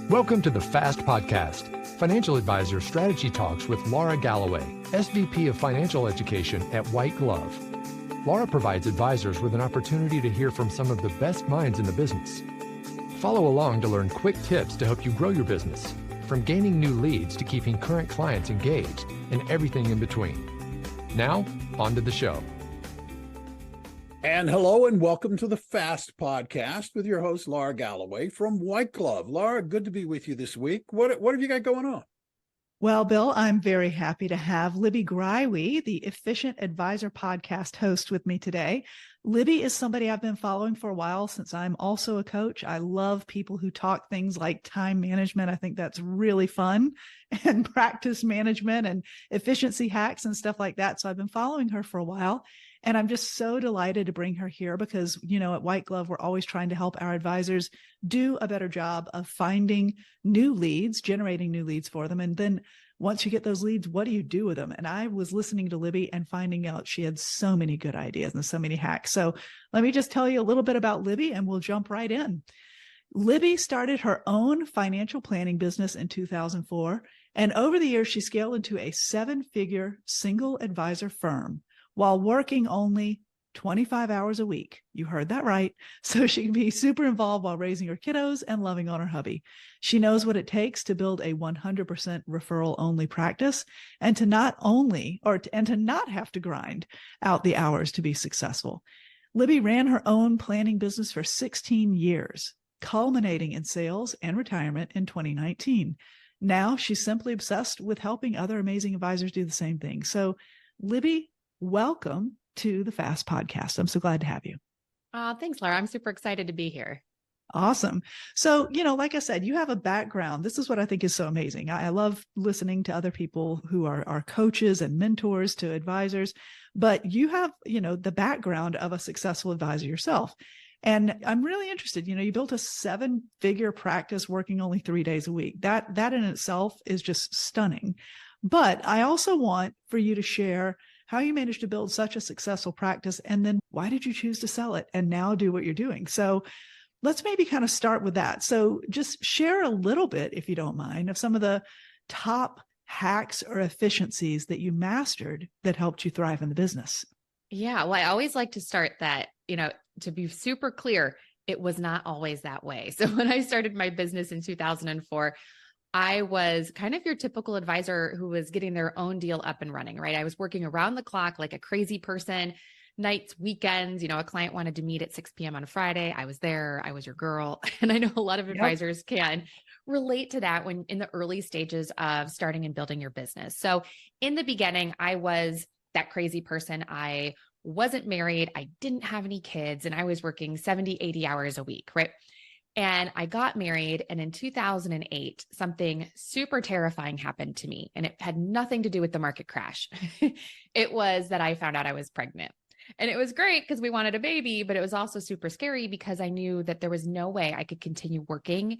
Welcome to the FAST Podcast, Financial Advisor Strategy Talks with Laura Galloway, SVP of Financial Education at White Glove. Laura provides advisors with an opportunity to hear from some of the best minds in the business. Follow along to learn quick tips to help you grow your business, from gaining new leads to keeping current clients engaged, and everything in between. Now, on to the show. And hello and welcome to the FAST Podcast with your host, Laura Galloway from White Glove. Laura, good to be with you this week. What have you got going on? Well, Bill, I'm very happy to have Libby Greiwe, the Efficient Advisor podcast host, with me today. Libby is somebody I've been following for a while since I'm also a coach. I love people who talk things like time management. I think that's really fun, and practice management and efficiency hacks and stuff like that. So I've been following her for a while. And I'm just so delighted to bring her here because, you know, at White Glove, we're always trying to help our advisors do a better job of finding new leads, generating new leads for them. And then once you get those leads, what do you do with them? And I was listening to Libby and finding out she had so many good ideas and so many hacks. So let me just tell you a little bit about Libby and we'll jump right in. Libby started her own financial planning business in 2004. And over the years, she scaled into a 7-figure single advisor firm while working only 25 hours a week. You heard that right. So she can be super involved while raising her kiddos and loving on her hubby. She knows what it takes to build a 100% referral only practice and to not have to grind out the hours to be successful. Libby ran her own planning business for 16 years, culminating in sales and retirement in 2019. Now she's simply obsessed with helping other amazing advisors do the same thing. So Libby, welcome to the FAST Podcast. I'm so glad to have you. Thanks, Laura. I'm super excited to be here. Awesome. So, you know, like I said, you have a background. This is what I think is so amazing. I love listening to other people who are coaches and mentors to advisors, but you have, you know, the background of a successful advisor yourself. And I'm really interested, you know, you built a 7-figure practice working only 3 days a week. That in itself is just stunning. But I also want for you to share how you managed to build such a successful practice, and then why did you choose to sell it and now do what you're doing? So let's maybe kind of start with that. So just share a little bit, if you don't mind, of some of the top hacks or efficiencies that you mastered that helped you thrive in the business. Yeah, well, I always like to start that, you know, to be super clear, it was not always that way. So when I started my business in 2004, I was kind of your typical advisor who was getting their own deal up and running, right? I was working around the clock like a crazy person, nights, weekends. You know, a client wanted to meet at 6 p.m. on a Friday. I was there. I was your girl. And I know a lot of advisors can relate to that when in the early stages of starting and building your business. So in the beginning, I was that crazy person. I wasn't married. I didn't have any kids, and I was working 70, 80 hours a week, right? And I got married, and in 2008, something super terrifying happened to me, and it had nothing to do with the market crash. It was that I found out I was pregnant. And it was great because we wanted a baby, but it was also super scary because I knew that there was no way I could continue working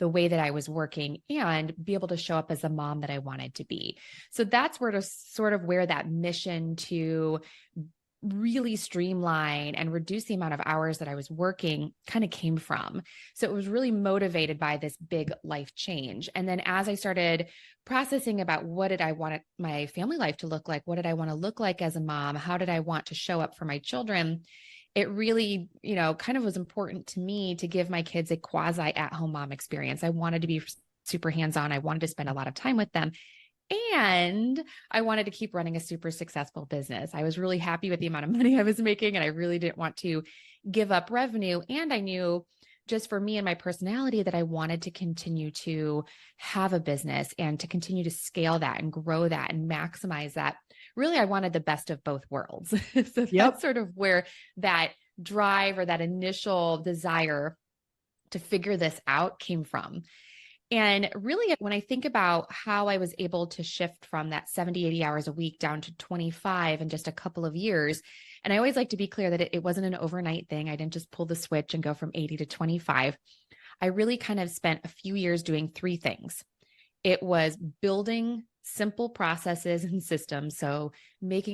the way that I was working and be able to show up as a mom that I wanted to be. So that's where that mission to really streamline and reduce the amount of hours that I was working kind of came from. So it was really motivated by this big life change. And then as I started processing about what did I want my family life to look like? What did I want to look like as a mom? How did I want to show up for my children? It really, you know, kind of was important to me to give my kids a quasi at-home mom experience. I wanted to be super hands-on. I wanted to spend a lot of time with them. And I wanted to keep running a super successful business. I was really happy with the amount of money I was making, and I really didn't want to give up revenue. And I knew just for me and my personality that I wanted to continue to have a business and to continue to scale that and grow that and maximize that. Really, I wanted the best of both worlds. So that's sort of where that drive or that initial desire to figure this out came from. And really, when I think about how I was able to shift from that 70, 80 hours a week down to 25 in just a couple of years, and I always like to be clear that it wasn't an overnight thing. I didn't just pull the switch and go from 80 to 25. I really kind of spent a few years doing 3 things. It was building simple processes and systems. So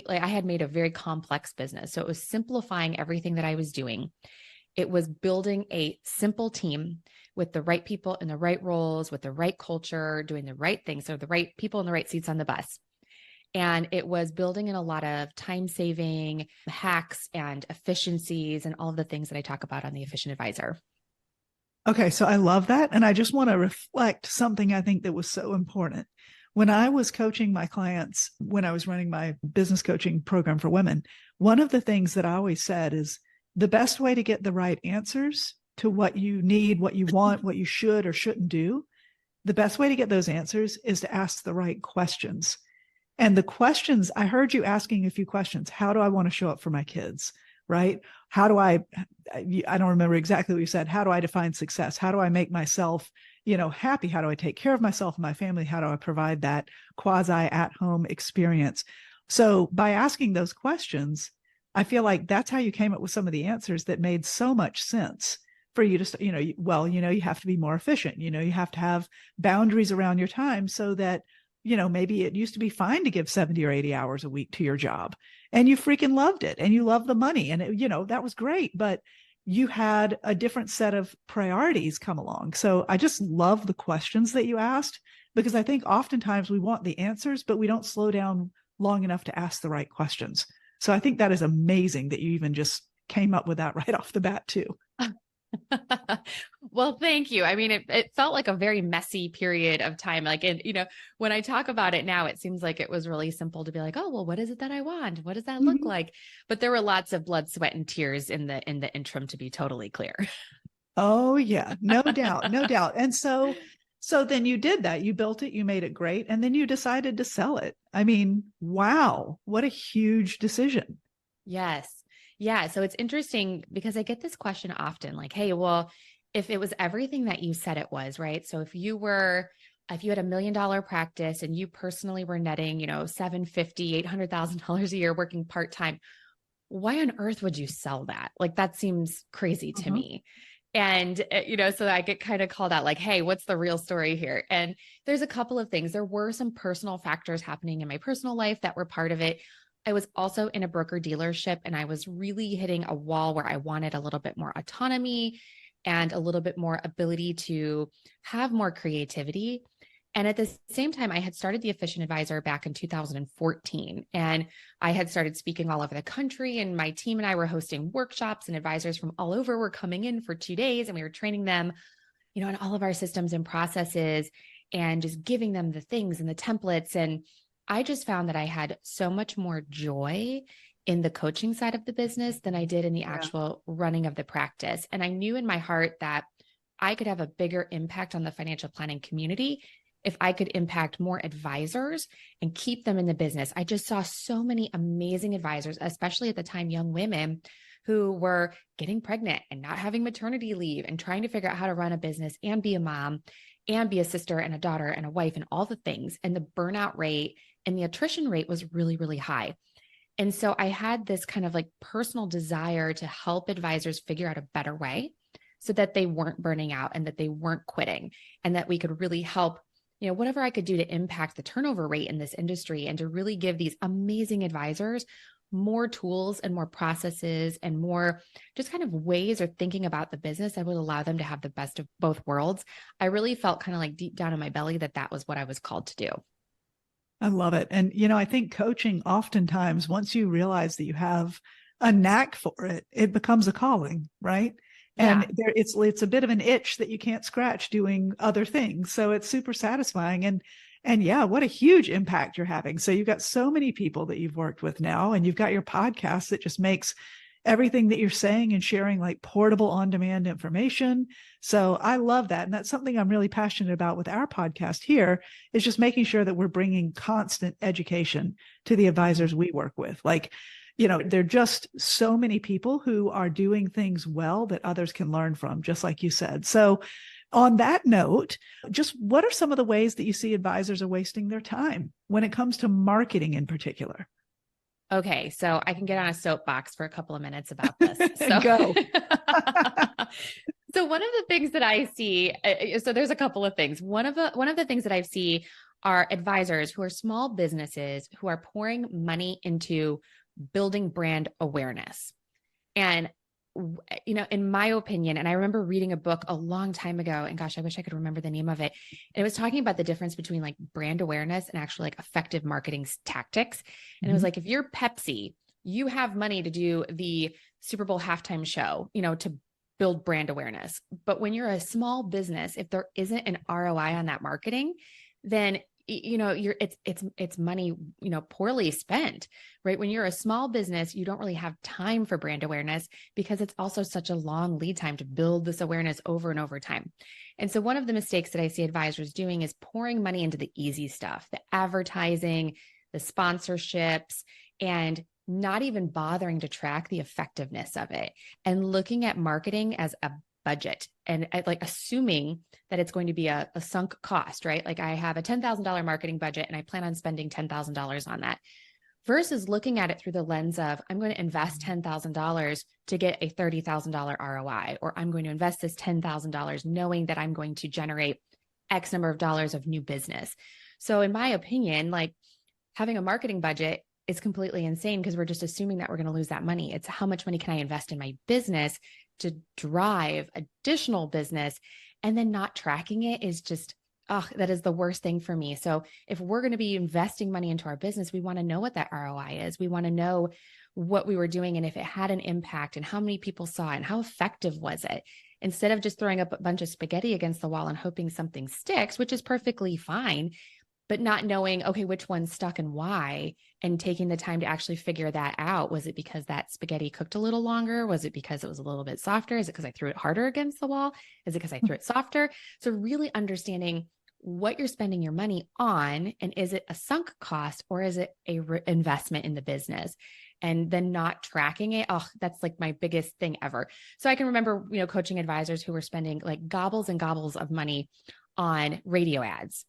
I had made a very complex business. So it was simplifying everything that I was doing. It was building a simple team with the right people in the right roles, with the right culture, doing the right things. So the right people in the right seats on the bus. And it was building in a lot of time saving hacks and efficiencies and all of the things that I talk about on the Efficient Advisor. Okay, so I love that. And I just want to reflect something I think that was so important. When I was coaching my clients, when I was running my business coaching program for women, one of the things that I always said is the best way to get the right answers to what you need, what you want, what you should or shouldn't do, the best way to get those answers is to ask the right questions. And the questions, I heard you asking a few questions. How do I want to show up for my kids? Right? How do I don't remember exactly what you said. How do I define success? How do I make myself, happy? How do I take care of myself and my family? How do I provide that quasi at-home experience? So by asking those questions, I feel like that's how you came up with some of the answers that made so much sense for you to, you have to be more efficient. You have to have boundaries around your time so that, maybe it used to be fine to give 70 or 80 hours a week to your job and you freaking loved it and you loved the money and that was great, but you had a different set of priorities come along. So I just love the questions that you asked, because I think oftentimes we want the answers, but we don't slow down long enough to ask the right questions. So I think that is amazing that you even just came up with that right off the bat too. Well, thank you. I mean, it felt like a very messy period of time. Like, when I talk about it now, it seems like it was really simple to be like, oh, well, what is it that I want? What does that look like? But there were lots of blood, sweat, and tears in the interim, to be totally clear. Oh yeah, no doubt, no doubt. And so then you did that. You built it, you made it great, and then you decided to sell it. I mean, wow, what a huge decision. Yes. Yeah. So it's interesting because I get this question often, like, hey, well, if it was everything that you said it was, right? So if you had $1 million practice and you personally were netting, $750,000, $800,000 a year working part-time, why on earth would you sell that? Like, that seems crazy to me. And, so I get kind of called out like, hey, what's the real story here? And there's a couple of things. There were some personal factors happening in my personal life that were part of it. I was also in a broker dealership and I was really hitting a wall where I wanted a little bit more autonomy and a little bit more ability to have more creativity. And at the same time, I had started the Efficient Advisor back in 2014, and I had started speaking all over the country, and my team and I were hosting workshops, and advisors from all over were coming in for 2 days, and we were training them, in all of our systems and processes and just giving them the things and the templates. And I just found that I had so much more joy in the coaching side of the business than I did in the actual running of the practice. And I knew in my heart that I could have a bigger impact on the financial planning community if I could impact more advisors and keep them in the business. I just saw so many amazing advisors, especially at the time, young women who were getting pregnant and not having maternity leave and trying to figure out how to run a business and be a mom and be a sister and a daughter and a wife and all the things. And the burnout rate and the attrition rate was really, really high. And so I had this kind of like personal desire to help advisors figure out a better way so that they weren't burning out and that they weren't quitting, and that we could really help, whatever I could do to impact the turnover rate in this industry and to really give these amazing advisors more tools and more processes and more just kind of ways of thinking about the business that would allow them to have the best of both worlds. I really felt kind of like deep down in my belly that was what I was called to do. I love it. And, I think coaching oftentimes, once you realize that you have a knack for it, it becomes a calling, right? And it's a bit of an itch that you can't scratch doing other things. So it's super satisfying. And yeah, what a huge impact you're having. So you've got so many people that you've worked with now, and you've got your podcast that just makes everything that you're saying and sharing like portable on-demand information. So I love that. And that's something I'm really passionate about with our podcast here, is just making sure that we're bringing constant education to the advisors we work with. Like, there are just so many people who are doing things well that others can learn from, just like you said. So on that note, just what are some of the ways that you see advisors are wasting their time when it comes to marketing in particular? Okay, so I can get on a soapbox for a couple of minutes about this. So Go. So one of the things that I see, so there's a couple of things. One of the things that I see are advisors who are small businesses who are pouring money into building brand awareness. And in my opinion, and I remember reading a book a long time ago, and gosh, I wish I could remember the name of it. And it was talking about the difference between like brand awareness and actually like effective marketing tactics. And it was like, if you're Pepsi, you have money to do the Super Bowl halftime show, to build brand awareness. But when you're a small business, if there isn't an ROI on that marketing, then it's money, poorly spent, right? When you're a small business, you don't really have time for brand awareness because it's also such a long lead time to build this awareness over and over time. And so one of the mistakes that I see advisors doing is pouring money into the easy stuff, the advertising, the sponsorships, and not even bothering to track the effectiveness of it and looking at marketing as a budget and like assuming that it's going to be a sunk cost, right? Like I have a $10,000 marketing budget and I plan on spending $10,000 on that versus looking at it through the lens of I'm going to invest $10,000 to get a $30,000 ROI, or I'm going to invest this $10,000 knowing that I'm going to generate X number of dollars of new business. So in my opinion, like having a marketing budget is completely insane because we're just assuming that we're going to lose that money. It's how much money can I invest in my business to drive additional business, and then not tracking it is just, that is the worst thing for me. So if we're going to be investing money into our business, we want to know what that ROI is. We want to know what we were doing and if it had an impact and how many people saw it and how effective was it, instead of just throwing up a bunch of spaghetti against the wall and hoping something sticks, which is perfectly fine, but not knowing, okay, which one stuck and why, and taking the time to actually figure that out. Was it because that spaghetti cooked a little longer? Was it because it was a little bit softer? Is it because I threw it harder against the wall? Is it because I threw it softer? So really understanding what you're spending your money on, and is it a sunk cost or is it a investment in the business? And then not tracking it. That's like my biggest thing ever. So I can remember, coaching advisors who were spending like gobbles and gobbles of money on radio ads.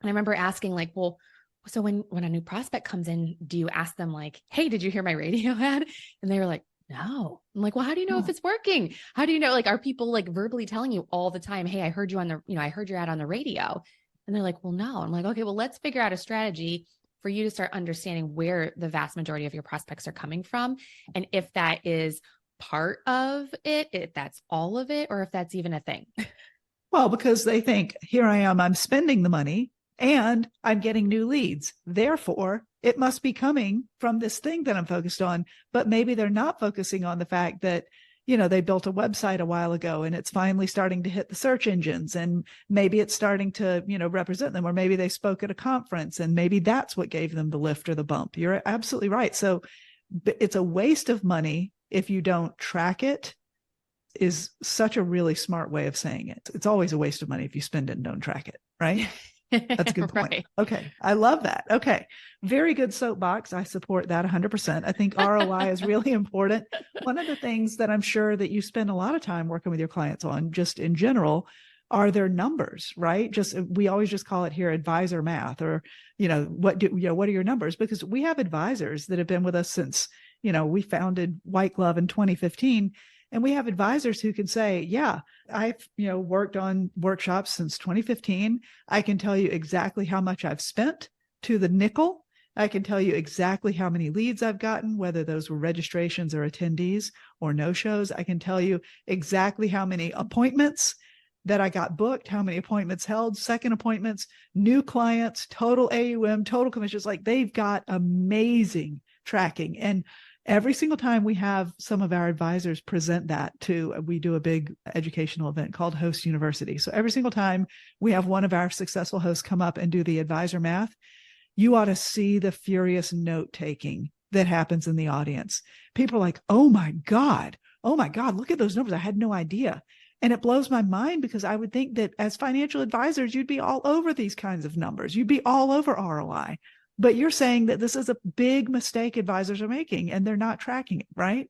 And I remember asking like, well, so when a new prospect comes in, do you ask them like, hey, did you hear my radio ad? And they were like, no. I'm like, well, how do you know if it's working? How do you know? Like, are people like verbally telling you all the time, hey, I heard you on I heard your ad on the radio. And they're like, well, no. I'm like, okay, well, let's figure out a strategy for you to start understanding where the vast majority of your prospects are coming from. And if that is part of it, if that's all of it, or if that's even a thing. Well, because they think, here I am, I'm spending the money and I'm getting new leads. Therefore, it must be coming from this thing that I'm focused on. But maybe they're not focusing on the fact that, they built a website a while ago and it's finally starting to hit the search engines, and maybe it's starting to, represent them, or maybe they spoke at a conference and maybe that's what gave them the lift or the bump. You're absolutely right. So it's a waste of money if you don't track it, is such a really smart way of saying it. It's always a waste of money if you spend it and don't track it, right? That's a good point. Right. Okay. I love that. Okay. Very good soapbox. I support that 100%. I think ROI is really important. One of the things that I'm sure that you spend a lot of time working with your clients on, just in general, are their numbers, right? We always just call it here advisor math, or, what are your numbers? Because we have advisors that have been with us since, we founded White Glove in 2015. And we have advisors who can say, yeah, I've, worked on workshops since 2015. I can tell you exactly how much I've spent to the nickel. I can tell you exactly how many leads I've gotten, whether those were registrations or attendees or no-shows. I can tell you exactly how many appointments that I got booked, how many appointments held, second appointments, new clients, total AUM, total commissions. Like, they've got amazing tracking. And every single time we have some of our advisors present that we do a big educational event called Host University. So every single time we have one of our successful hosts come up and do the advisor math, you ought to see the furious note taking that happens in the audience. People are like, oh my God, look at those numbers. I had no idea. And it blows my mind, because I would think that as financial advisors, you'd be all over these kinds of numbers. You'd be all over ROI. But you're saying that this is a big mistake advisors are making and they're not tracking it, right?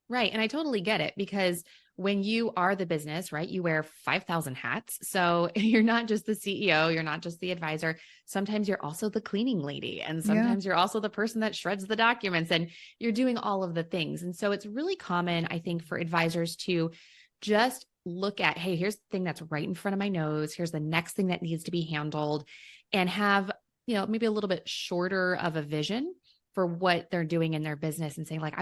Right. And I totally get it, because when you are the business, right, you wear 5,000 hats. So you're not just the CEO, you're not just the advisor. Sometimes you're also the cleaning lady. And sometimes you're also the person that shreds the documents, and you're doing all of the things. And so it's really common, I think, for advisors to just look at, hey, here's the thing that's right in front of my nose. Here's the next thing that needs to be handled, and have maybe a little bit shorter of a vision for what they're doing in their business and saying like,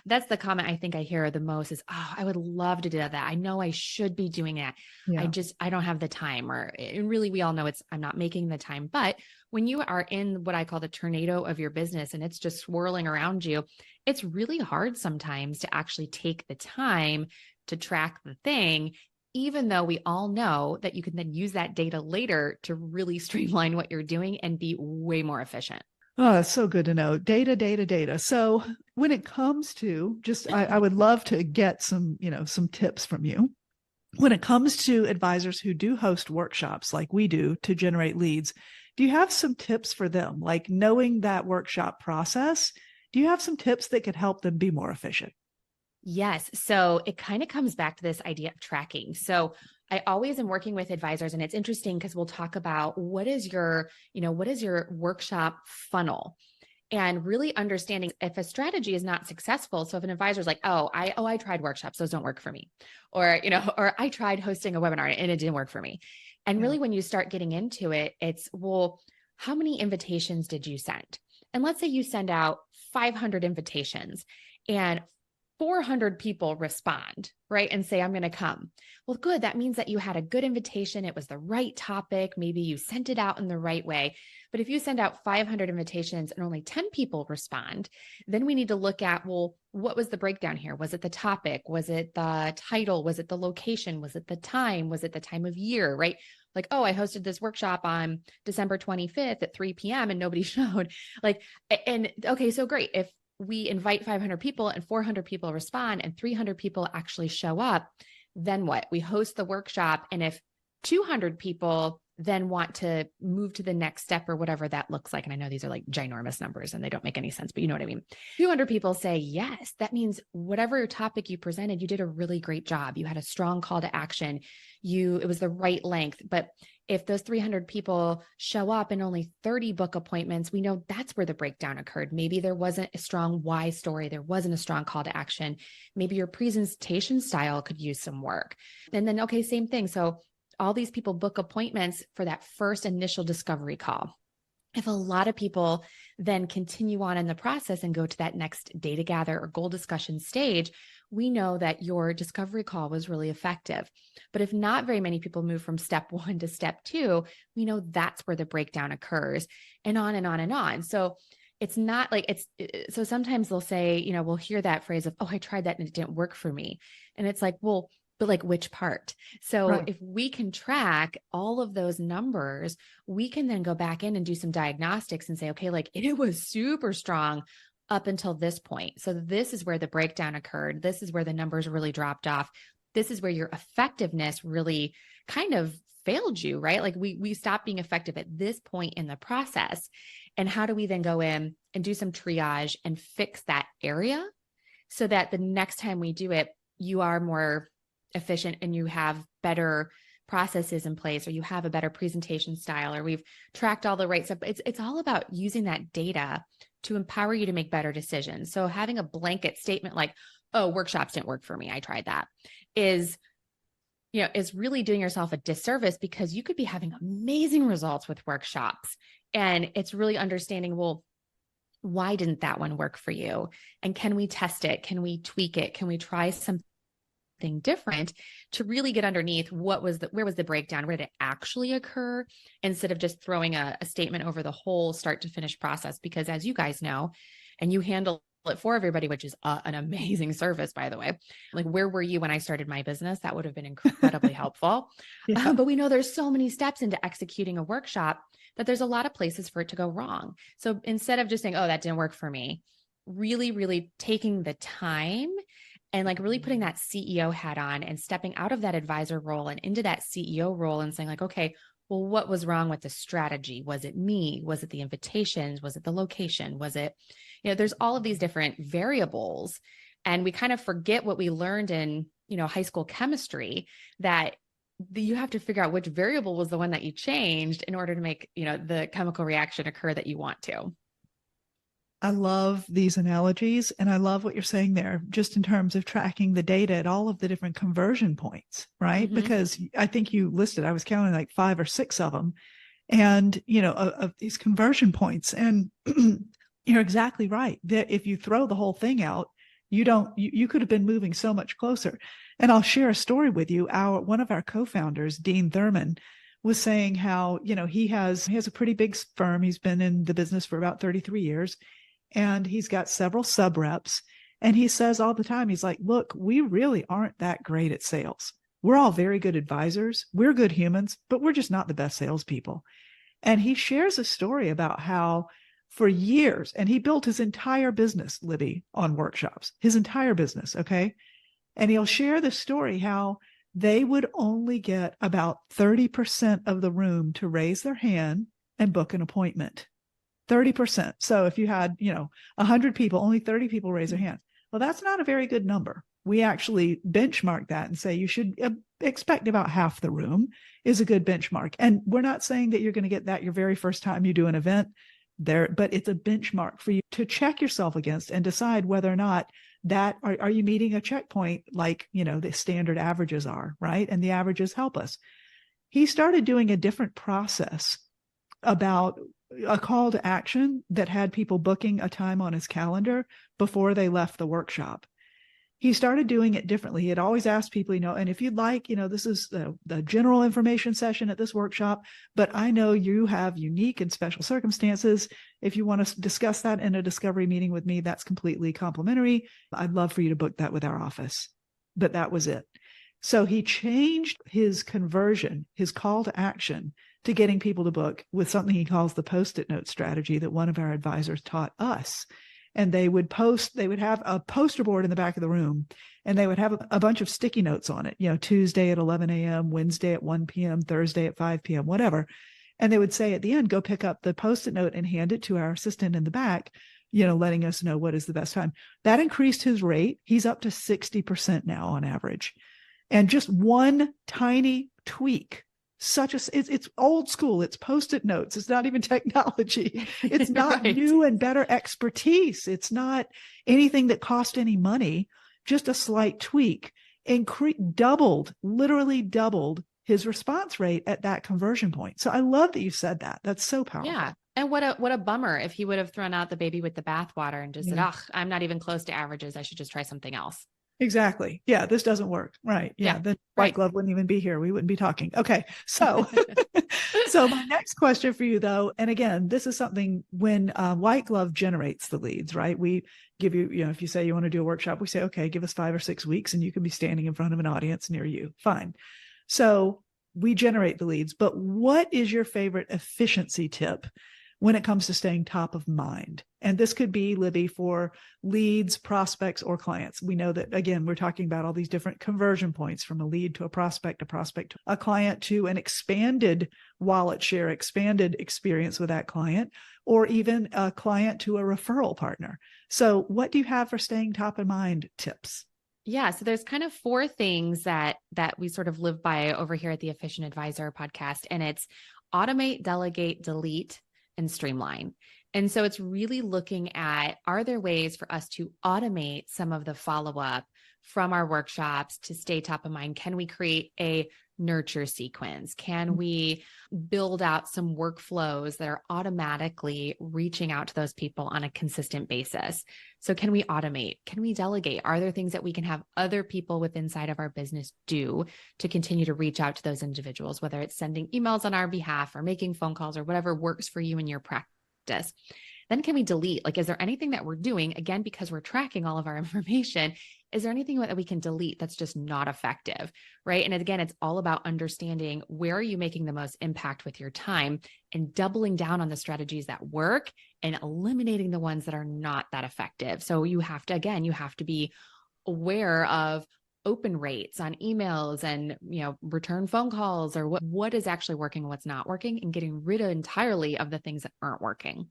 that's the comment I think I hear the most is, oh, I would love to do that. I know I should be doing it. Yeah. I don't have the time, and really we all know I'm not making the time. But when you are in what I call the tornado of your business and it's just swirling around you, it's really hard sometimes to actually take the time to track the thing, even though we all know that you can then use that data later to really streamline what you're doing and be way more efficient. Oh, that's so good to know. Data, data, data. So when it comes to I would love to get some tips from you. When it comes to advisors who do host workshops like we do to generate leads, do you have some tips for them? Like knowing that workshop process, do you have some tips that could help them be more efficient? Yes. So it kind of comes back to this idea of tracking. So I always am working with advisors, and it's interesting because we'll talk about what is your workshop funnel, and really understanding if a strategy is not successful. So if an advisor is like, I tried workshops, those don't work for me. Or I tried hosting a webinar and it didn't work for me. And really when you start getting into it, it's, well, how many invitations did you send? And let's say you send out 500 invitations and 400 people respond, right? And say, I'm going to come. Well, good. That means that you had a good invitation. It was the right topic. Maybe you sent it out in the right way. But if you send out 500 invitations and only 10 people respond, then we need to look at, well, what was the breakdown here? Was it the topic? Was it the title? Was it the location? Was it the time? Was it the time of year, right? Like, oh, I hosted this workshop on December 25th at 3 p.m. and nobody showed. Okay, so great. If we invite 500 people and 400 people respond and 300 people actually show up, then what? We host the workshop. And if 200 people then want to move to the next step or whatever that looks like, and I know these are like ginormous numbers and they don't make any sense, but you know what I mean? 200 people say yes. That means whatever topic you presented, you did a really great job. You had a strong call to action. It was the right length. But if those 300 people show up and only 30 book appointments, we know that's where the breakdown occurred. Maybe there wasn't a strong why story. There wasn't a strong call to action. Maybe your presentation style could use some work. And then, okay, same thing. So all these people book appointments for that first initial discovery call. If a lot of people then continue on in the process and go to that next data gather or goal discussion stage, we know that your discovery call was really effective. But if not very many people move from step 1 to step 2, we know that's where the breakdown occurs, and on and on and on. So it's not like so sometimes they'll say, we'll hear that phrase of, oh, I tried that and it didn't work for me. And it's like, well, but like which part? So right. If we can track all of those numbers, we can then go back in and do some diagnostics and say, okay, like it was super strong up until this point. So this is where the breakdown occurred. This is where the numbers really dropped off. This is where your effectiveness really kind of failed you, right? Like we stopped being effective at this point in the process. And how do we then go in and do some triage and fix that area so that the next time we do it, you are more efficient and you have better processes in place, or you have a better presentation style, or we've tracked all the right stuff. It's all about using that data to empower you to make better decisions. So having a blanket statement like, oh, workshops didn't work for me, I tried that, is really doing yourself a disservice, because you could be having amazing results with workshops. And it's really understanding, well, why didn't that one work for you? And can we test it? Can we tweak it? Can we try something different to really get underneath where was the breakdown? Where did it actually occur, instead of just throwing a statement over the whole start to finish process? Because as you guys know, and you handle it for everybody, which is an amazing service, by the way. Like, where were you when I started my business? That would have been incredibly helpful. Yeah. But we know there's so many steps into executing a workshop that there's a lot of places for it to go wrong. So instead of just saying, oh, that didn't work for me, really, really taking the time and like really putting that CEO hat on and stepping out of that advisor role and into that CEO role and saying like, okay, well, what was wrong with the strategy? Was it me? Was it the invitations? Was it the location? Was it, there's all of these different variables, and we kind of forget what we learned in, high school chemistry, that you have to figure out which variable was the one that you changed in order to make, the chemical reaction occur that you want to. I love these analogies, and I love what you're saying there, just in terms of tracking the data at all of the different conversion points, right? Mm-hmm. Because I think you listed, I was counting like 5 or 6 of them, and, of these conversion points. And, You're exactly right. That if you throw the whole thing out, you could have been moving so much closer. And I'll share a story with you. One of our co-founders, Dean Thurman, was saying how, he has a pretty big firm. He's been in the business for about 33 years, and he's got several sub reps. And he says all the time, he's like, look, we really aren't that great at sales. We're all very good advisors. We're good humans, but we're just not the best salespeople. And he shares a story about how for years, and he built his entire business, Libby, on workshops, his entire business. Okay. And he'll share the story how they would only get about 30% of the room to raise their hand and book an appointment. 30%. So if you had, 100 people, only 30 people raise their hand. Well, that's not a very good number. We actually benchmark that and say you should expect about half the room is a good benchmark. And we're not saying that you're going to get that your very first time you do an event there, but it's a benchmark for you to check yourself against and decide whether or not that are you meeting a checkpoint like, the standard averages are, right? And the averages help us. He started doing a different process about a call to action that had people booking a time on his calendar before they left the workshop. He started doing it differently. He had always asked people, and if you'd like, this is the general information session at this workshop, but I know you have unique and special circumstances. If you want to discuss that in a discovery meeting with me, that's completely complimentary. I'd love for you to book that with our office. But that was it. So he changed his conversion, his call to action, to getting people to book with something he calls the Post-it note strategy that one of our advisors taught us. And they would have a poster board in the back of the room, and they would have a bunch of sticky notes on it, Tuesday at 11 a.m., Wednesday at 1 p.m., Thursday at 5 p.m., whatever. And they would say at the end, go pick up the Post-it note and hand it to our assistant in the back, letting us know what is the best time. That increased his rate. He's up to 60% now on average. And just one tiny tweak, it's old school. It's Post-it notes. It's not even technology. It's not right. New and better expertise. It's not anything that cost any money, just a slight tweak. Literally doubled his response rate at that conversion point. So I love that you said that. That's so powerful. Yeah. And what a bummer if he would have thrown out the baby with the bathwater and just said, I'm not even close to averages. I should just try something else. Exactly. Yeah, this doesn't work. Right. Yeah. Then White Glove wouldn't even be here. We wouldn't be talking. Okay. So, so my next question for you though, and again, this is something when White Glove generates the leads, right? We give you, if you say you want to do a workshop, we say, okay, give us 5 or 6 weeks and you can be standing in front of an audience near you. Fine. So we generate the leads, but what is your favorite efficiency tip when it comes to staying top of mind? And this could be, Libby, for leads, prospects, or clients. We know that, again, we're talking about all these different conversion points from a lead to a prospect to a client to an expanded wallet share, expanded experience with that client, or even a client to a referral partner. So what do you have for staying top of mind tips? Yeah. So there's kind of 4 things that we sort of live by over here at the Efficient Advisor podcast, and it's automate, delegate, delete, and streamline. And so it's really looking at, are there ways for us to automate some of the follow-up from our workshops to stay top of mind? Can we create a nurture sequence? Can we build out some workflows that are automatically reaching out to those people on a consistent basis? So can we automate? Can we delegate? Are there things that we can have other people within inside of our business do to continue to reach out to those individuals, whether it's sending emails on our behalf or making phone calls or whatever works for you in your practice? Then can we delete? Like, is there anything that we're doing, again, because we're tracking all of our information, is there anything that we can delete that's just not effective, right? And again, it's all about understanding where are you making the most impact with your time and doubling down on the strategies that work and eliminating the ones that are not that effective. So you have to be aware of open rates on emails and, return phone calls, or what is actually working and what's not working, and getting rid of entirely of the things that aren't working.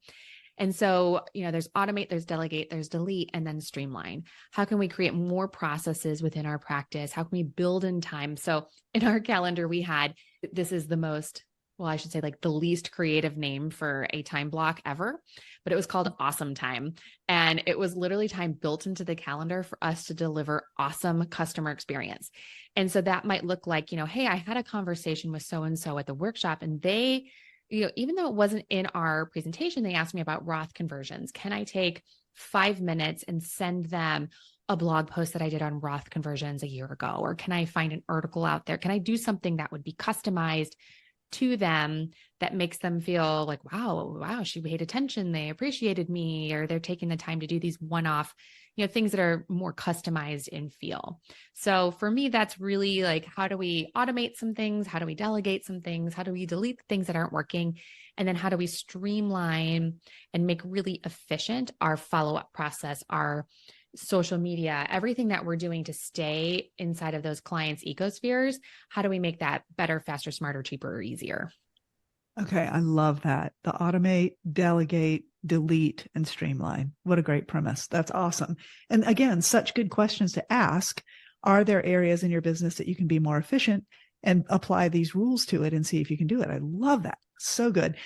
And so, there's automate, there's delegate, there's delete, and then streamline. How can we create more processes within our practice? How can we build in time? So in our calendar, this is the least creative name for a time block ever, but it was called Awesome Time. And it was literally time built into the calendar for us to deliver awesome customer experience. And so that might look like, hey, I had a conversation with so-and-so at the workshop, and they even though it wasn't in our presentation, they asked me about Roth conversions. Can I take 5 minutes and send them a blog post that I did on Roth conversions a year ago? Or can I find an article out there? Can I do something that would be customized to them that makes them feel like, wow, she paid attention. They appreciated me, or they're taking the time to do these one-off, things that are more customized in feel. So for me, that's really like, how do we automate some things? How do we delegate some things? How do we delete things that aren't working? And then how do we streamline and make really efficient our follow-up process, our social media, everything that we're doing to stay inside of those clients' ecospheres? How do we make that better, faster, smarter, cheaper, or easier? Okay, I love that. The automate, delegate, delete, and streamline. What a great premise. That's awesome. And again, such good questions to ask. Are there areas in your business that you can be more efficient and apply these rules to it and see if you can do it? I love that. So good.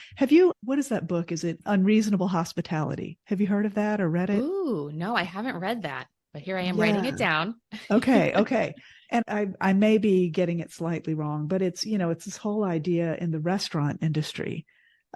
What is that book? Is it Unreasonable Hospitality? Have you heard of that or read it? Ooh, no, I haven't read that, but here I am writing it down. Okay. And I may be getting it slightly wrong, but it's this whole idea in the restaurant industry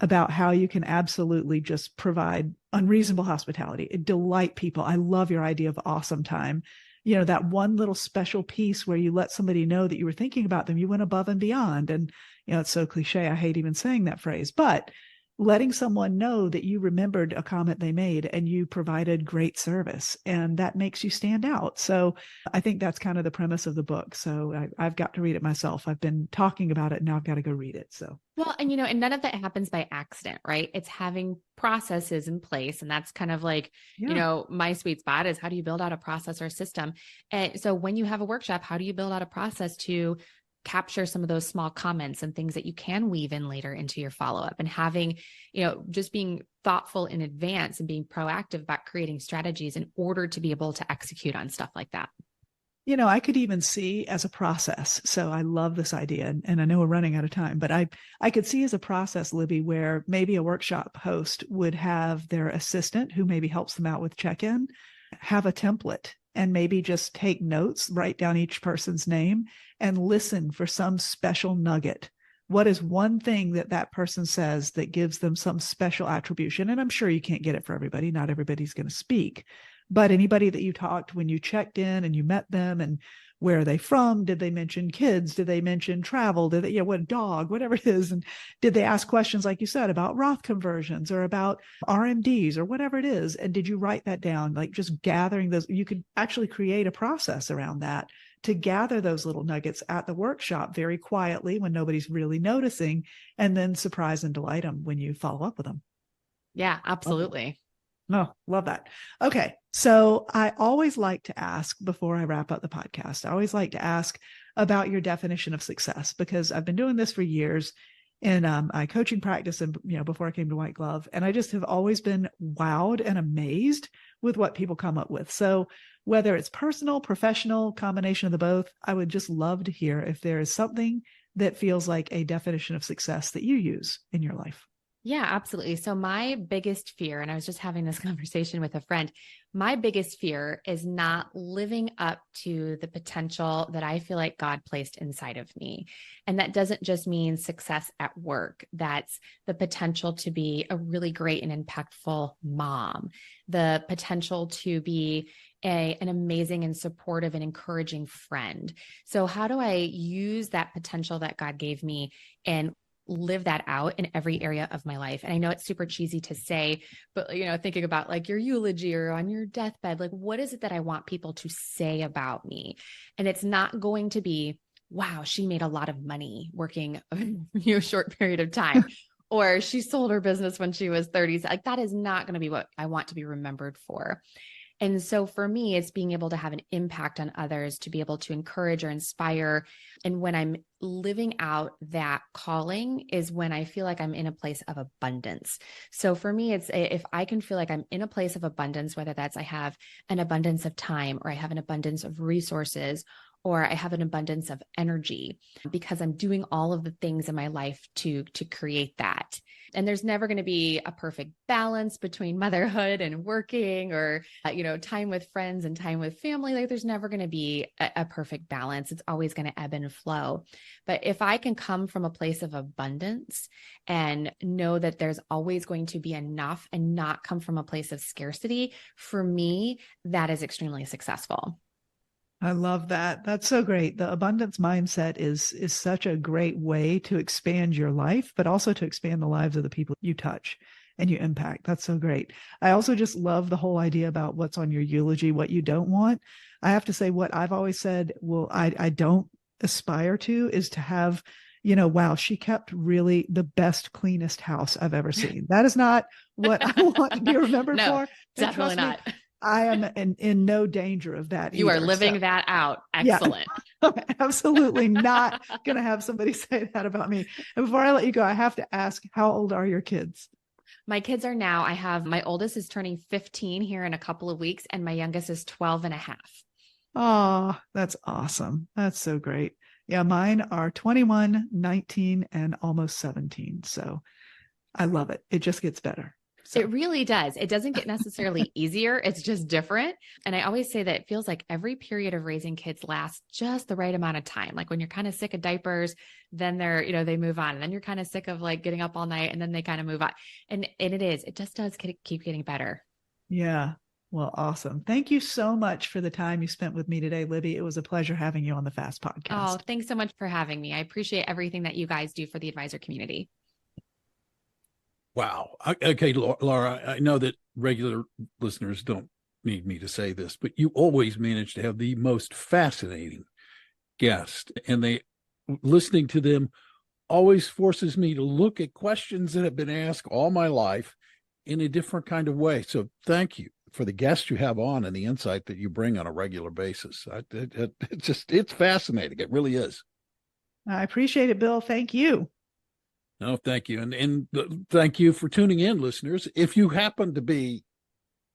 about how you can absolutely just provide unreasonable hospitality, delight people. I love your idea of awesome time. That one little special piece where you let somebody know that you were thinking about them, you went above and beyond. And, it's so cliche. I hate even saying that phrase, but letting someone know that you remembered a comment they made and you provided great service, and that makes you stand out. So I think that's kind of the premise of the book. So I've got to read it myself. I've been talking about it. Now I've got to go read it. So, well, and and none of that happens by accident, right? It's having processes in place. And that's kind of like, my sweet spot is, how do you build out a process or system? And so when you have a workshop, how do you build out a process to capture some of those small comments and things that you can weave in later into your follow-up, and having, just being thoughtful in advance and being proactive about creating strategies in order to be able to execute on stuff like that. I could even see as a process. So I love this idea, and I know we're running out of time, but I could see as a process, Libby, where maybe a workshop host would have their assistant who maybe helps them out with check-in, have a template, and maybe just take notes, write down each person's name, and listen for some special nugget. What is one thing that person says that gives them some special attribution? And I'm sure you can't get it for everybody. Not everybody's going to speak, but anybody that you talked when you checked in and you met them, and where are they from? Did they mention kids? Did they mention travel? Did they, what dog, whatever it is? And did they ask questions, like you said, about Roth conversions or about RMDs or whatever it is? And did you write that down? Like, just gathering those, you could actually create a process around that to gather those little nuggets at the workshop very quietly when nobody's really noticing, and then surprise and delight them when you follow up with them. Yeah, absolutely. Oh, love that. Okay. So I always like to ask, before I wrap up the podcast, I always like to ask about your definition of success, because I've been doing this for years in my coaching practice and, before I came to White Glove. And I just have always been wowed and amazed with what people come up with. So whether it's personal, professional, combination of the both, I would just love to hear if there is something that feels like a definition of success that you use in your life. Yeah, absolutely. So my biggest fear, and I was just having this conversation with a friend, my biggest fear is not living up to the potential that I feel like God placed inside of me. And that doesn't just mean success at work. That's the potential to be a really great and impactful mom, the potential to be an amazing and supportive and encouraging friend. So how do I use that potential that God gave me and live that out in every area of my life? And I know it's super cheesy to say, but thinking about like your eulogy or on your deathbed, like, what is it that I want people to say about me? And it's not going to be, wow, she made a lot of money working a short period of time, or she sold her business when she was 30. Like, that is not going to be what I want to be remembered for. And so for me, it's being able to have an impact on others, to be able to encourage or inspire. And when I'm living out that calling is when I feel like I'm in a place of abundance. So for me, it's if I can feel like I'm in a place of abundance, whether that's I have an abundance of time, or I have an abundance of resources, or I have an abundance of energy because I'm doing all of the things in my life to create that. And there's never going to be a perfect balance between motherhood and working, or, time with friends and time with family. Like, there's never going to be a perfect balance. It's always going to ebb and flow. But if I can come from a place of abundance and know that there's always going to be enough and not come from a place of scarcity, for me, that is extremely successful. I love that. That's so great. The abundance mindset is such a great way to expand your life, but also to expand the lives of the people you touch and you impact. That's so great. I also just love the whole idea about what's on your eulogy, what you don't want. I have to say, what I've always said, I don't aspire to, is to have, wow, she kept really the best, cleanest house I've ever seen. That is not what I want to be remembered No, for. definitely not. I am in no danger of that. You are living that out. Excellent. Yeah, I'm absolutely not going to have somebody say that about me. And before I let you go, I have to ask, how old are your kids? My kids are now, my oldest is turning 15 here in a couple of weeks, and my youngest is 12 and a half. Oh, that's awesome. That's so great. Yeah, mine are 21, 19, and almost 17. So I love it. It just gets better. So. It really does. It doesn't get necessarily easier. It's just different. And I always say that it feels like every period of raising kids lasts just the right amount of time. Like when you're kind of sick of diapers, then they move on. And then you're kind of sick of like getting up all night, and then they kind of move on. And it just does keep getting better. Yeah. Well, awesome. Thank you so much for the time you spent with me today, Libby. It was a pleasure having you on the FAST podcast. Oh, thanks so much for having me. I appreciate everything that you guys do for the advisor community. Wow. Okay, Laura, I know that regular listeners don't need me to say this, but you always manage to have the most fascinating guests, and listening to them always forces me to look at questions that have been asked all my life in a different kind of way. So thank you for the guests you have on and the insight that you bring on a regular basis. It's fascinating. It really is. I appreciate it, Bill. Thank you. No, thank you. And thank you for tuning in, listeners. If you happen to be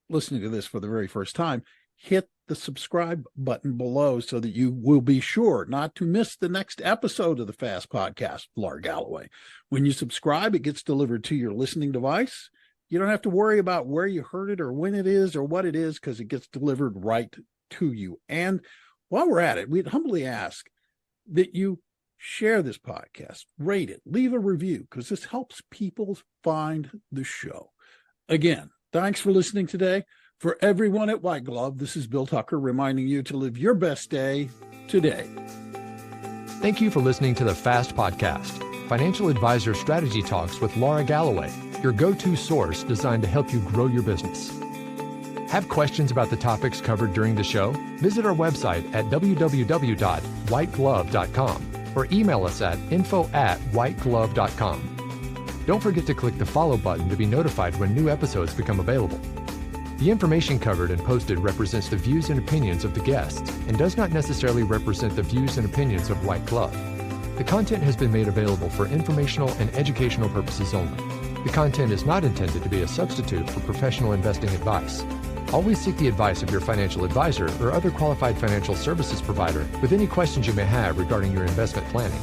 listening to this for the very first time, hit the subscribe button below so that you will be sure not to miss the next episode of the FAST podcast, Laura Galloway. When you subscribe, it gets delivered to your listening device. You don't have to worry about where you heard it or when it is or what it is, because it gets delivered right to you. And while we're at it, we'd humbly ask that you share this podcast, rate it, leave a review, because this helps people find the show. Again, thanks for listening today. For everyone at White Glove, this is Bill Tucker reminding you to live your best day today. Thank you for listening to the FAST Podcast, Financial Advisor Strategy Talks with Laura Galloway, your go-to source designed to help you grow your business. Have questions about the topics covered during the show? Visit our website at www.whiteglove.com. or email us at info@whiteglove.com. Don't forget to click the follow button to be notified when new episodes become available. The information covered and posted represents the views and opinions of the guests and does not necessarily represent the views and opinions of White Glove. The content has been made available for informational and educational purposes only. The content is not intended to be a substitute for professional investing advice. Always seek the advice of your financial advisor or other qualified financial services provider with any questions you may have regarding your investment planning.